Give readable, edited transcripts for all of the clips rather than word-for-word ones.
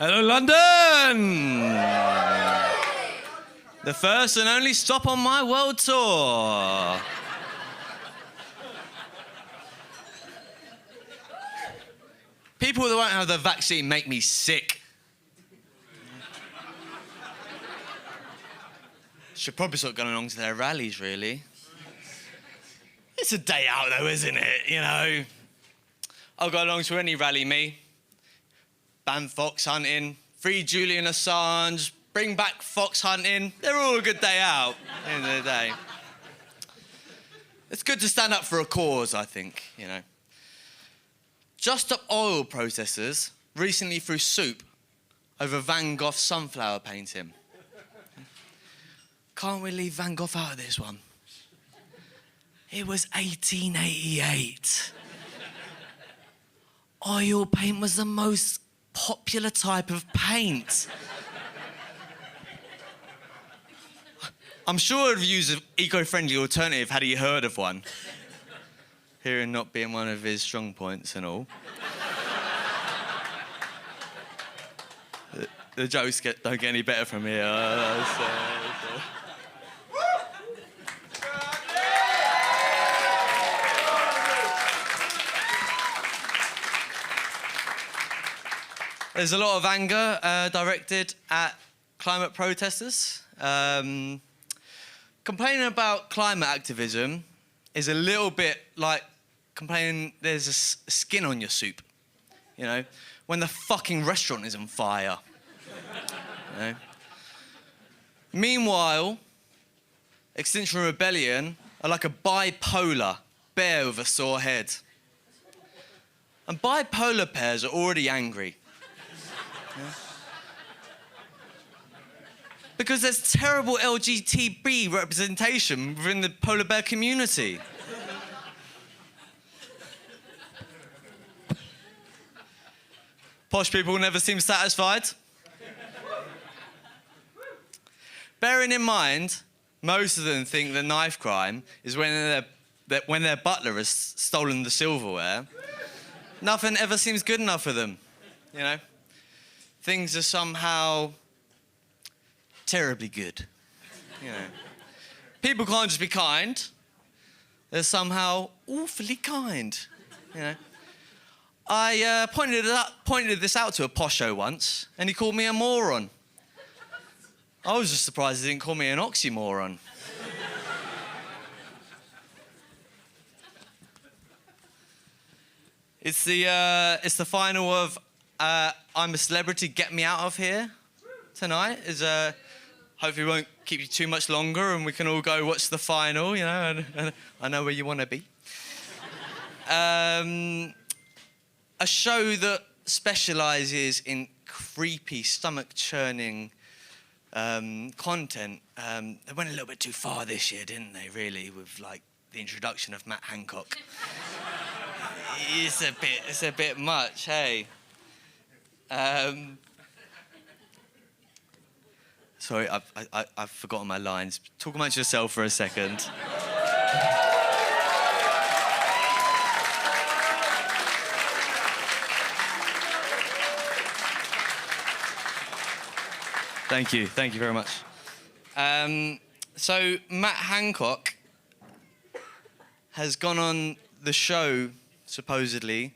Hello, London! The first and only stop on my world tour. People that won't have the vaccine make me sick. Should probably start going along to their rallies, really. It's a day out, though, isn't it? You know, I'll go along to any rally, me. Ban fox hunting, free Julian Assange, bring back fox hunting. They're all a good day out, at the end of the day. It's good to stand up for a cause, I think, you know. Just Stop Oil protesters recently threw soup over Van Gogh's sunflower painting. Can't we leave Van Gogh out of this one? It was 1888. Oil paint was the most popular type of paint. I'm sure he'd use an eco-friendly alternative had he heard of one. Hearing not being one of his strong points and all. The jokes don't get any better from here. There's a lot of anger directed at climate protesters. Complaining about climate activism is a little bit like complaining there's a skin on your soup, you know, when the fucking restaurant is on fire. You know? Meanwhile, Extinction Rebellion are like a bipolar bear with a sore head. And bipolar bears are already angry. Yeah. Because there's terrible LGBT representation within the polar bear community. Posh people never seem satisfied. Bearing in mind, most of them think the knife crime is when their butler has stolen the silverware. Nothing ever seems good enough for them, you know? Things are somehow terribly good, you know. People can't just be kind. They're somehow awfully kind, you know. I pointed this out to a posho once, and he called me a moron. I was just surprised he didn't call me an oxymoron. It's the final of I'm a Celebrity, Get Me Out of Here tonight. Hopefully won't keep you too much longer and we can all go watch the final, you know, and I know where you want to be. A show that specialises in creepy, stomach-churning content. They went a little bit too far this year, didn't they, really, with, like, the introduction of Matt Hancock. It's a bit much, hey? Sorry, I've forgotten my lines. Talk amongst yourself for a second. Thank you very much. So Matt Hancock has gone on the show, supposedly,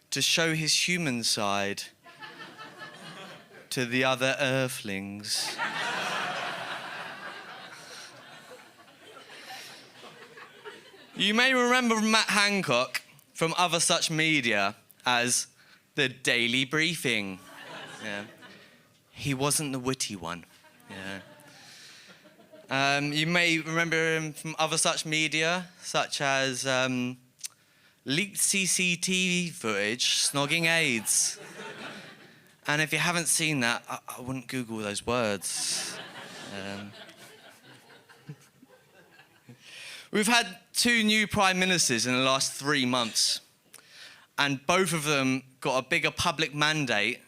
to show his human side to the other earthlings. You may remember Matt Hancock from other such media as the Daily Briefing. Yeah. He wasn't the witty one. Yeah. You may remember him from other such media, such as leaked CCTV footage snogging AIDS. And if you haven't seen that, I wouldn't Google those words. We've had 2 new prime ministers in the last 3 months, and both of them got a bigger public mandate.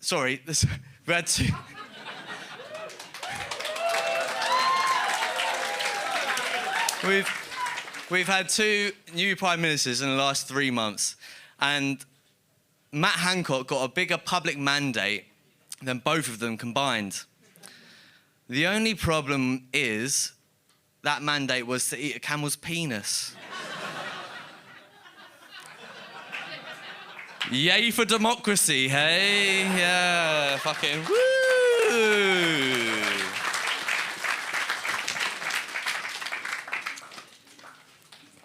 Sorry, we had 2. We've had 2 new prime ministers in the last 3 months, and Matt Hancock got a bigger public mandate than both of them combined. The only problem is that mandate was to eat a camel's penis. Yay for democracy, hey? Yeah, fucking woo!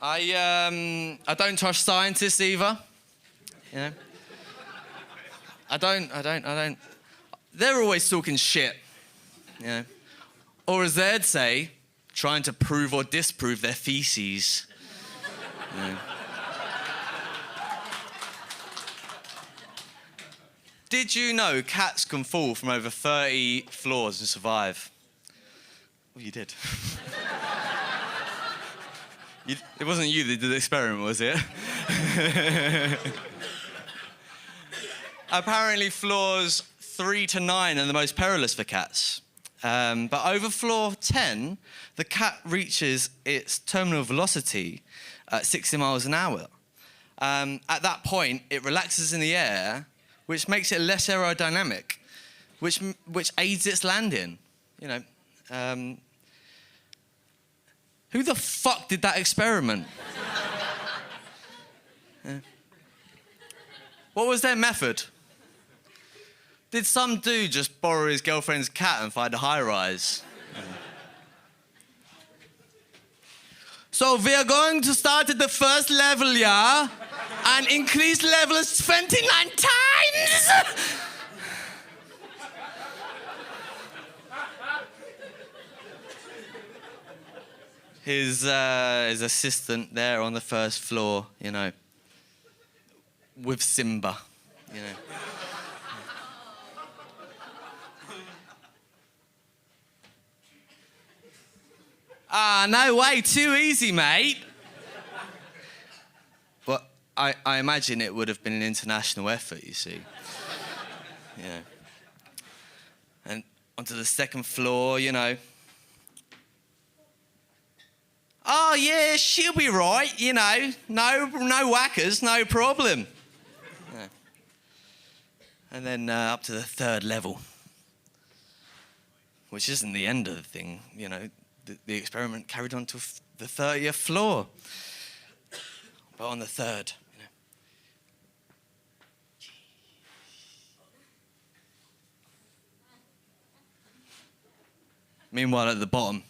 I don't trust scientists either. You know? I don't. They're always talking shit. You know? Or as they'd say, trying to prove or disprove their theses. You know? Did you know cats can fall from over 30 floors and survive? Well, you did. It wasn't you that did the experiment, was it? Apparently, floors 3 to 9 are the most perilous for cats. But over floor 10, the cat reaches its terminal velocity at 60 miles an hour. At that point, it relaxes in the air, which makes it less aerodynamic, which aids its landing. You know. Who the fuck did that experiment? Yeah. What was their method? Did some dude just borrow his girlfriend's cat and find a high-rise? Yeah. So we are going to start at the first level, yeah? And increase levels 29 times! His assistant there on the first floor, you know, with Simba, you know. No way, too easy, mate. But I imagine it would have been an international effort, you see. Yeah. And onto the second floor, you know. Oh, yeah, she'll be right, you know. No whackers, no problem. Yeah. And then up to the third level, which isn't the end of the thing, you know. The experiment carried on to the 30th floor. But on the third, you know. Meanwhile, at the bottom,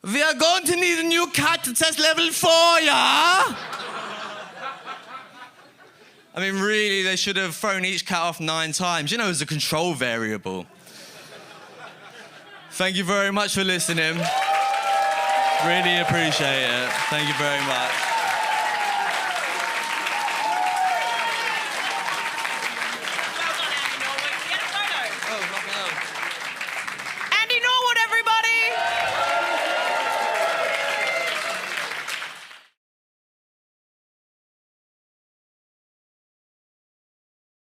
we are going to need a new cat to test level 4, yeah? I mean, really, they should have thrown each cat off 9 times. You know, as a control variable. Thank you very much for listening. Really appreciate it. Thank you very much.